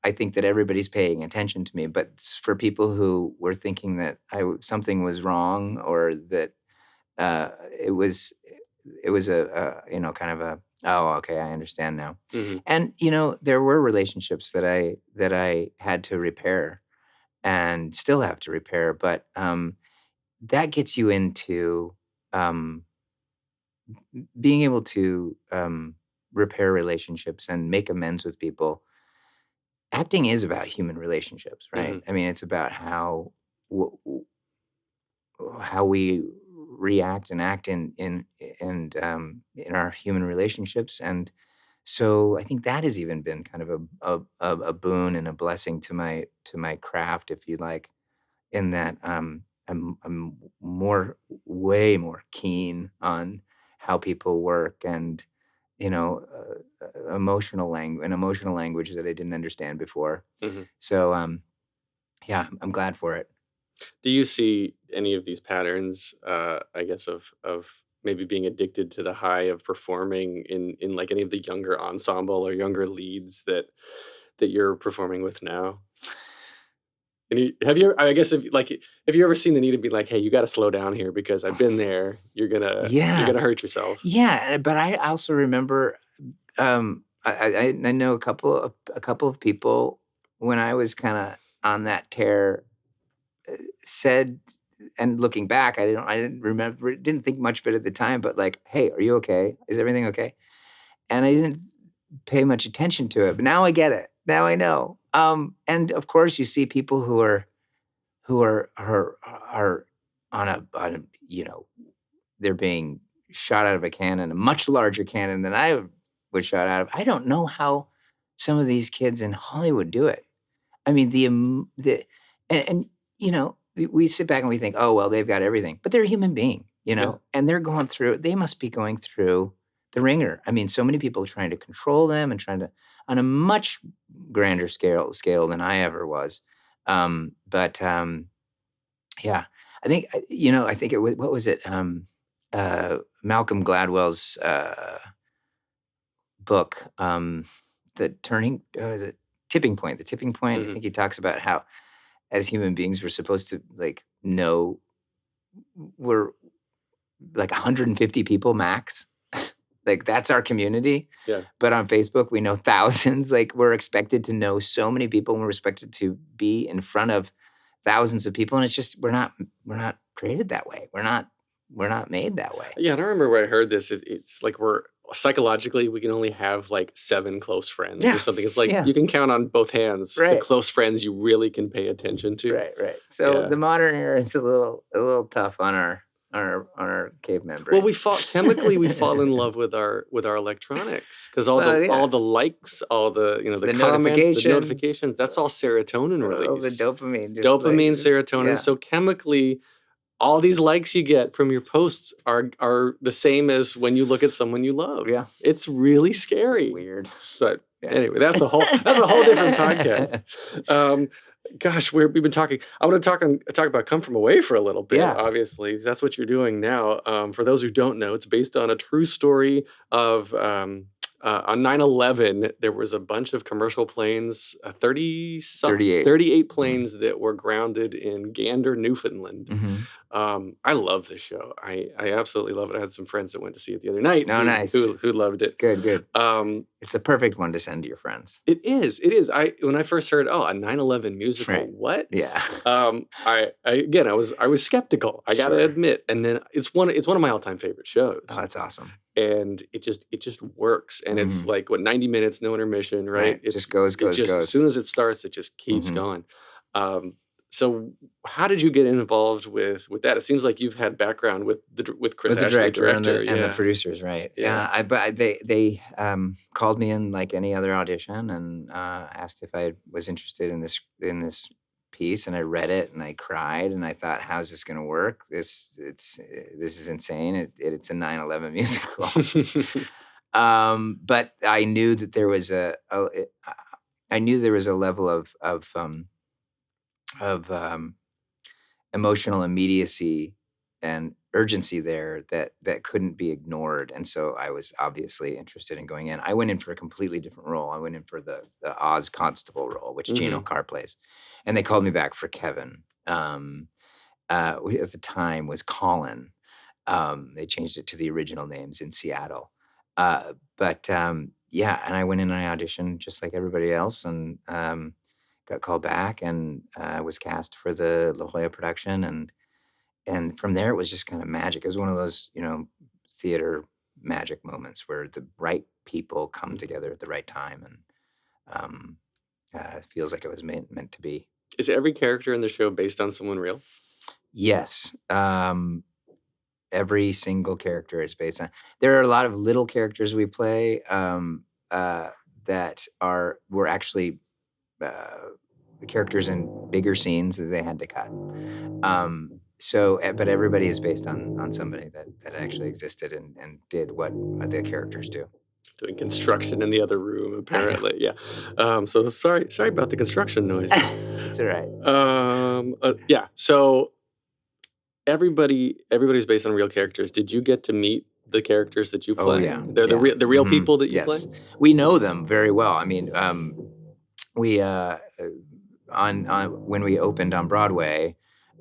I think that everybody's paying attention to me, but for people who were thinking that something was wrong or that uh, it was it was kind of a, oh, okay, I understand now. Mhm. And there were relationships that I had to repair and still have to repair, but that gets you into um, being able to repair relationships and make amends with people. Acting is about human relationships, right? Mhm. I mean, it's about w- how we react and act in our human relationships. And so I think that has even been kind of a boon and a blessing to my craft, if you like, in that I'm way more keen on how people work and emotional language that I didn't understand before. Mhm. So yeah, I'm glad for it. Do you see any of these patterns, I guess, of maybe being addicted to the high of performing in like any of the younger ensemble or younger leads that you're performing with now? And have you? I guess have you ever seen the need to be like, hey, you got to slow down here because I've been there. You're Yeah, gonna hurt yourself. yeah, but I also remember I know a couple of people when I was kind of on that tear said, and looking back, I didn't remember, didn't think much of it at the time, but like, hey, are you okay? Is everything okay? And I didn't pay much attention to it, but now I get it. Now I know. And of course, you see people who are on a they're being shot out of a cannon, a much larger cannon than I was shot out of. I don't know how some of these kids in Hollywood do it. I mean, the and we sit back and we think, oh well, they've got everything, but they're a human being, Yeah. and they're going through. They must be going through the ringer. I mean, so many people trying to control them and trying to on a much grander scale than I ever was. But yeah, I think it was what was it? Malcolm Gladwell's book, the turning is it Tipping Point? The Tipping Point. I Mhm. think he talks about how as human beings we're supposed to like know we're like 150 people max. Like that's our community. Yeah. But on Facebook we know thousands. Like we're expected to know so many people and we're expected to be in front of thousands of people and it's just we're not created that way. We're not made that way. Yeah, and I remember when I heard this, it's like we're psychologically we can only have like 7 close friends or Yeah. something. It's like Yeah. you can count on both hands the Right. close friends you really can pay attention to. Right, right. So Yeah. the modern era is a little tough on our caveman Well, brain. we fall chemically we fall in love with our electronics because Well, yeah. all the likes, all the The comments, the notifications, notifications, that's all serotonin all the release. dopamine, Dopamine, just serotonin. yeah. So chemically, all these likes you get from your posts are the same as when you look at someone you love. Yeah. It's really It's scary. weird. But Yeah. anyway, that's a whole different podcast. Gosh, we've been talking. I want to talk about Come From Away for a little bit. Yeah. Obviously, that's what you're doing now. For those who don't know, it's based on a true story of on 9/11. There was a bunch of commercial planes, 38. 38 planes that were grounded in Gander, Newfoundland. Mhm. I love this show. I absolutely love it. I had some friends that went to see it the other night Oh, nice. who loved it. Good, good. Um, It's a perfect one to send to your friends. it is. It is. When I first heard, oh, a 9/11 musical, Right. what? Yeah. I was skeptical. I gotta Sure. admit, and then it's one of my all time favorite shows, Oh, that's awesome. and it just works, and it's Mhm. like what 90 minutes, no intermission, right? Right. Just goes, It just as soon goes. as it starts, it just keeps Mhm. going. Um, so how did you get involved with that? It seems like you've had background with Chris With the Ashley, director and the yeah. producers, right? Yeah. But they called me in like any other audition and asked if I was interested in this piece, and I read it and I cried and I thought, how's this going to work? This is insane. It's a 9/11 musical. But I knew that there was I knew there was a level of emotional immediacy and urgency there that couldn't be ignored. And so I was obviously interested in going in. I went in for a completely different role. I went in for the Oz Constable role, which Gino Mhm. Carr plays. And they called me back for Kevin. At the time was Colin. They changed it to the original names in Seattle. But yeah, and I went in and I auditioned just like everybody else and got called back and was cast for the La Jolla production. from there, it was just kind of magic. It was one of those, theater magic moments where the right people come together at the right time, and it feels like it was meant to be. Is every character in the show based on someone real? Yes. Every single character is based on. There are a lot of little characters we play that were actually characters in bigger scenes that they had to cut. But everybody is based on somebody that actually existed and did what the characters do. Doing construction in the other room, apparently. Yeah. So sorry about the construction noise. It's all right. Yeah. So everybody's based on real characters. Did you get to meet the characters that you play? Oh, yeah. They're the real people that you play? Yes. We know them very well. I mean, we on when we opened on Broadway,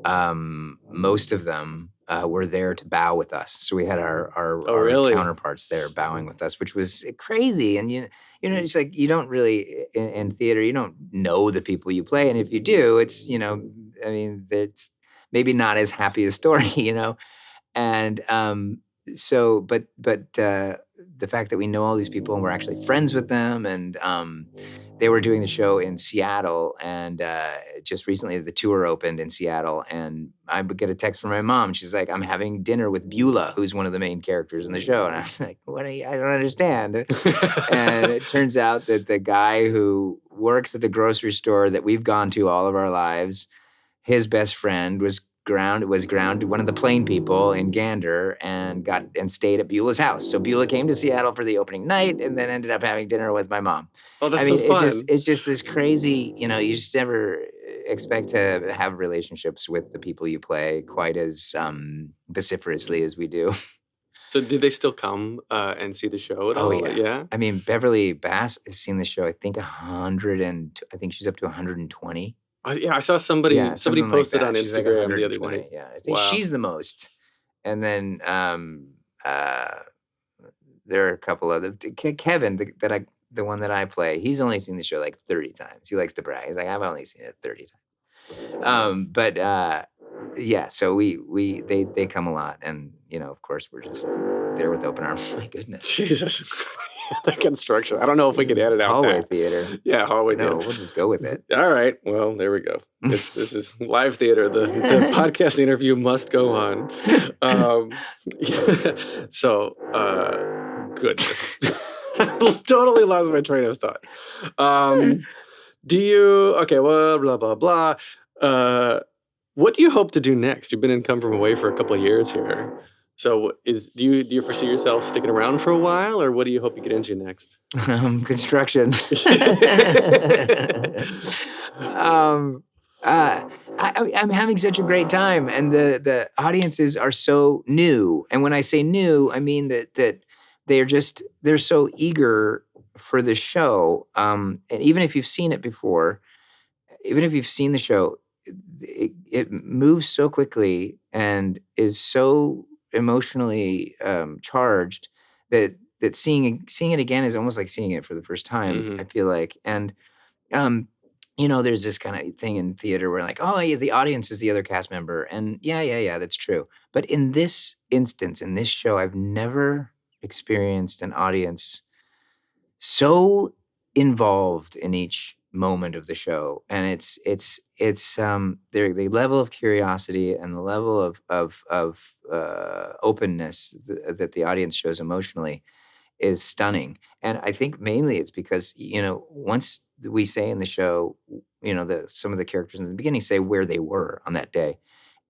most of them were there to bow with us. So we had our really? counterparts there bowing with us, which was crazy. And it's like you don't really in theater, you don't know the people you play, and if you do, it's it's maybe not as happy a story, and the fact that we know all these people and we're actually friends with them, and they were doing the show in Seattle, and just recently the tour opened in Seattle, and I would get a text from my mom. She's like, "I'm having dinner with Beulah, who's one of the main characters in the show," and I was like, "What? I don't understand." And it turns out that the guy who works at the grocery store that we've gone to all of our lives, his best friend was grounded, one of the plane people in Gander, and stayed at Beulah's house. So Beulah came to Seattle for the opening night and then ended up having dinner with my mom. Oh, that's so fun. It's just this crazy, you just never expect to have relationships with the people you play quite as vociferously as we do. So did they still come and see the show at all? Oh, yeah. Yeah? I mean, Beverly Bass has seen the show, I think I think she's up to 120. Yeah, I saw somebody posted on She's like Instagram the other day. Yeah, I think she's the most. And then there are a couple other. Kevin, the one that I play, he's only seen the show like 30 times. He likes to brag. He's like, I've only seen it 30 times. Yeah, so they come a lot, and of course we're just there with open arms. My goodness, Jesus. The construction. I don't know if we could edit out hallway that. theater. Yeah, hallway theater. No, we'll just go with it. All right. Well, there we go. This is live theater. The podcast interview must go on. So, goodness. I totally lost my train of thought. Okay, well, blah, blah, blah. What do you hope to do next? You've been in Come From Away for a couple of years here. So do you foresee yourself sticking around for a while, or what do you hope you get into next? Construction. I'm having such a great time, and the audiences are so new. And when I say new, I mean that they're so eager for the show. And even if you've seen it before, even if you've seen the show, it moves so quickly and is so emotionally charged that seeing it again is almost like seeing it for the first time. Mm-hmm. I feel like, and there's this kind of thing in theater where like, oh yeah, the audience is the other cast member, and yeah, that's true. But in this instance, in this show, I've never experienced an audience so involved in each moment of the show, and it's the level of curiosity and the level of openness that the audience shows emotionally is stunning. And I think mainly it's because once we say in the show, some of the characters in the beginning say where they were on that day,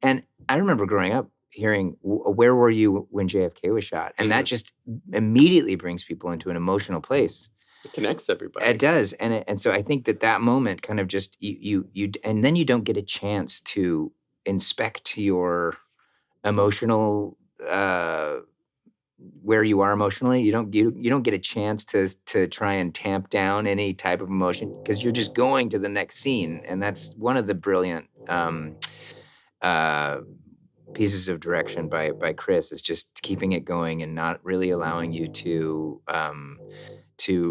and I remember growing up hearing where were you when JFK was shot, and that just immediately brings people into an emotional place. It connects everybody. It does, and so I think that moment kind of just you and then you don't get a chance to inspect your emotional where you are emotionally. You don't get a chance to try and tamp down any type of emotion because you're just going to the next scene, and that's one of the brilliant pieces of direction by Chris is just keeping it going and not really allowing you to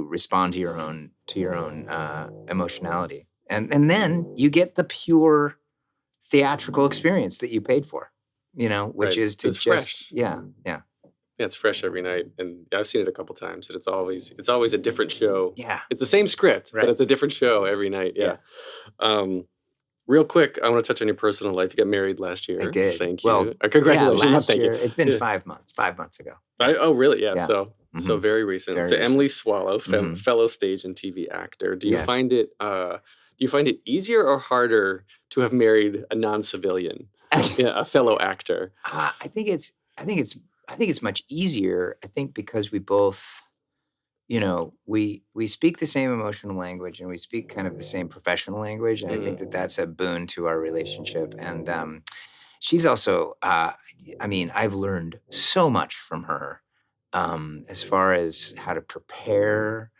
respond to your own emotionality, and then you get the pure theatrical experience that you paid for. which Right. is to It's just, fresh. yeah. Yeah, it's fresh every night, and I've seen it a couple times, and it's always a different show. Yeah. It's the same script, Right. but it's a different show every night. Yeah. Real quick, I want to touch on your personal life. You got married last year. I did. Thank you. Well, Congratulations. Yeah, Not last thank year. you. It's been Yeah. 5 months. 5 months ago. Oh, really? Yeah. Yeah. So Mhm. very recent. Very So recent. Emily Swallow, Mhm. fellow stage and TV actor. Do you Yes. find it? Do you find it easier or harder to have married a non-civilian, a fellow actor? I think it's much easier. I think because we both, we speak the same emotional language and we speak kind of the same professional language, and I think that that's a boon to our relationship. And she's also, I've learned so much from her, as far as how to prepare,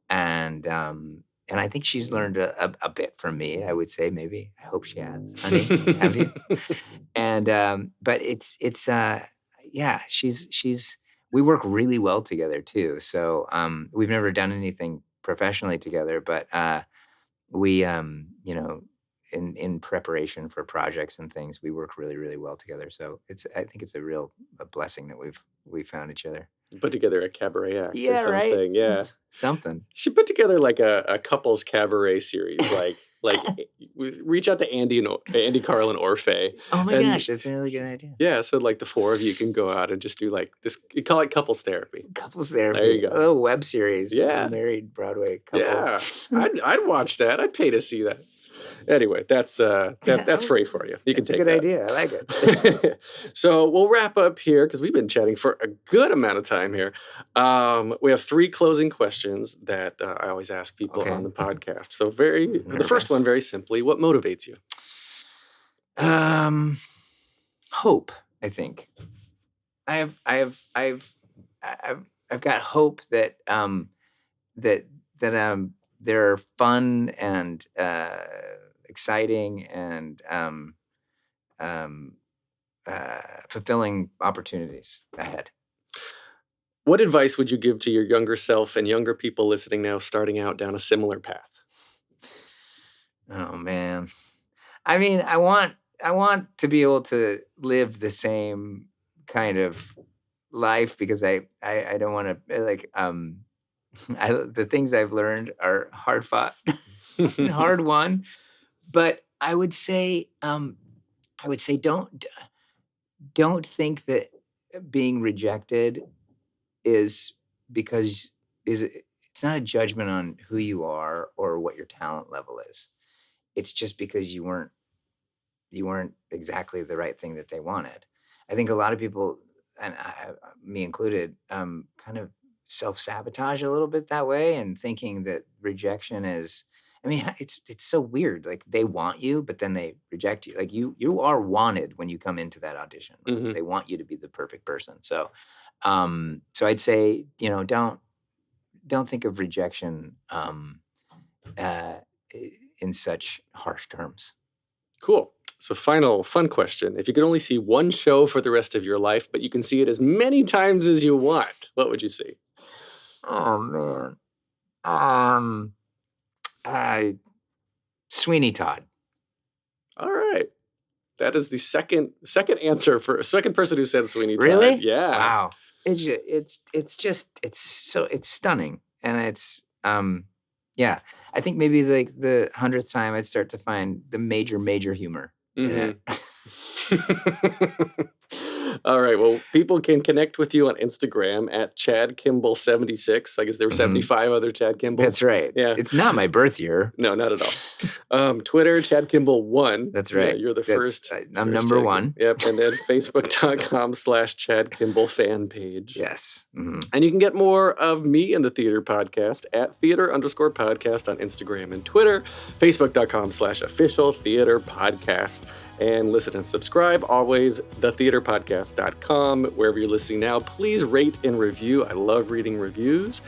and I think she's learned a bit from me. I would say maybe. I hope she has. Honey, have you? And but she's we work really well together too. So we've never done anything professionally together, but we in preparation for projects and things, we work really, really well together. So I think it's a blessing that we've found each other. Put together a cabaret act or Yeah, right. something. Yeah. Something. She put together like a couples cabaret series, like reach out to Andy Carl and Orfeh. Oh my And- gosh, that's a really good idea. Yeah, so like the four of you can go out and just do like this. You call it couples therapy. Couples therapy. There you go. A little web series. Yeah. Married Broadway Yeah, couples. I'd watch that. I'd pay to see that. Anyway, that's free for you. You can That's a take good that. idea. I like it. So we'll wrap up here because we've been chatting for a good amount of time here. We have 3 closing questions that I always ask people Okay. on the podcast. So the first Nervous. one, very simply, what motivates you? Hope, I think. I've got hope that they're fun and exciting and fulfilling opportunities ahead. What advice would you give to your younger self and younger people listening now, starting out down a similar path? Oh man. I mean, I want to be able to live the same kind of life because I don't want to the things I've learned are hard fought, hard won. But I would say don't think that being rejected is because it's not a judgment on who you are or what your talent level is. It's just because you weren't exactly the right thing that they wanted. I think a lot of people, and me included, kind of self-sabotage a little bit that way, and thinking that rejection is, it's so weird. Like they want you, but then they reject you. Like you are wanted when you come into that audition. Right? Mhm. They want you to be the perfect person. So I'd say, don't think of rejection in such harsh terms. Cool. So final fun question. If you could only see one show for the rest of your life, but you can see it as many times as you want, what would you see? Oh man. Sweeney Todd. All right. That is the second answer for second person who said Sweeney Todd. Really? Yeah. Wow. It's stunning. And it's yeah. I think maybe like the 100th time I'd start to find the major humor. Mhm. All right. Well, people can connect with you on Instagram at Chad Kimball 76. I guess there were 75 other Chad Kimballs. That's right. Yeah. It's not my birth year. No, not at all. Twitter, Chad Kimball 1. That's Yeah, right. you're the first. I'm first number Chad 1. Yep. And then Facebook.com/Chad Kimball fan page. Yes. Mhm. And you can get more of me and the Theater Podcast at theater_podcast on Instagram and Twitter, Facebook.com/official theater podcast. And listen and subscribe, always thetheaterpodcast.com. Wherever you're listening now, please rate and review. I love reading reviews.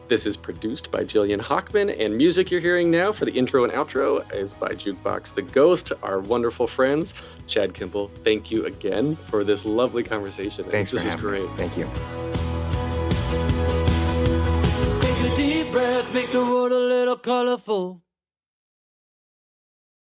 This is produced by Jillian Hockman, and music you're hearing now for the intro and outro is by Jukebox The Ghost, our wonderful friends. Chad Kimball, thank you again for this lovely conversation. Thanks This for was having great. me. Thank you. Take a deep breath, make the world a little colorful.